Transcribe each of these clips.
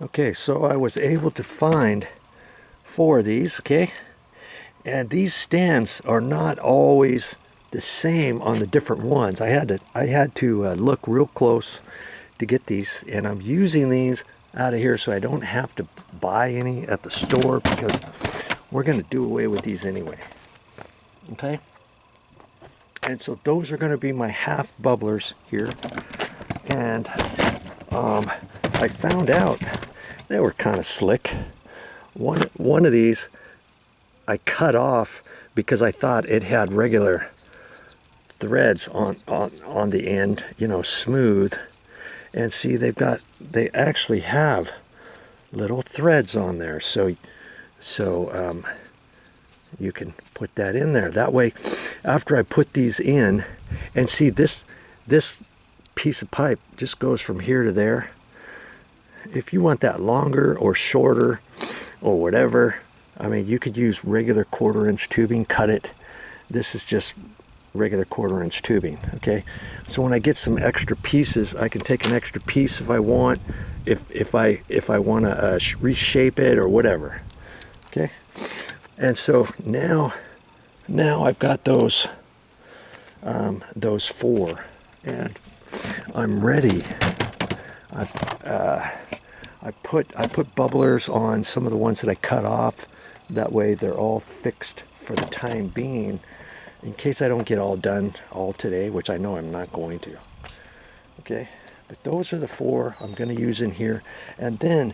Okay, so I was able to find 4 of these, okay? And these stands are not always the same on the different ones. I had to look real close to get these, and I'm using these out of here so I don't have to buy any at the store because we're going to do away with these anyway. Okay? And so those are going to be my half bubblers here. And I found out they were kind of slick. One of these I cut off because I thought it had regular threads on the end, you know, smooth. And see, they actually have little threads on there, so you can put that in there. That way, after I put these in, and see, this piece of pipe just goes from here to there. If you want that longer or shorter or whatever, I mean, you could use regular 1/4-inch tubing, cut it. This is just regular 1/4-inch tubing, okay? So when I get some extra pieces, I can take an extra piece if I want, if I want to reshape it or whatever, okay? And so now I've got those 4, and I'm ready. I put bubblers on some of the ones that I cut off. That way they're all fixed for the time being, in case I don't get all done all today, which I know I'm not going to. Okay, but those are the 4 I'm going to use in here. And then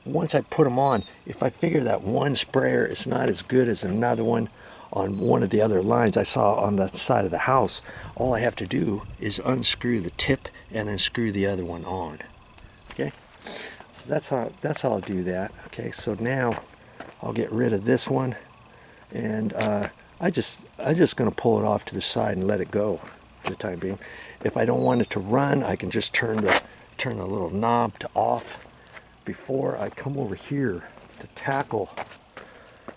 once I put them on, if I figure that one sprayer is not as good as another one on one of the other lines I saw on the side of the house, all I have to do is unscrew the tip and then screw the other one on. Okay, so that's how I'll do that. Okay, so now I'll get rid of this one, and I'm just going to pull it off to the side and let it go for the time being. If I don't want it to run, I can just turn the little knob to off before I come over here to tackle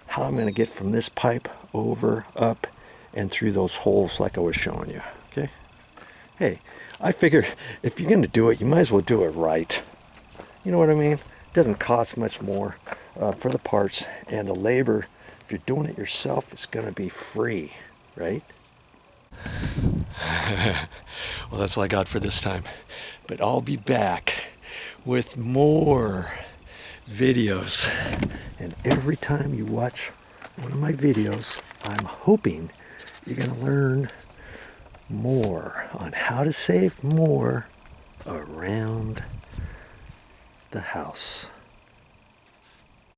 how I'm going to get from this pipe over, up, and through those holes like I was showing you. Okay? Hey, I figure if you're going to do it, you might as well do it right. You know what I mean? It doesn't cost much more for the parts, and the labor, if you're doing it yourself, it's going to be free, right? Well, that's all I got for this time. But I'll be back with more videos. And every time you watch one of my videos, I'm hoping you're going to learn more on how to save more around the house.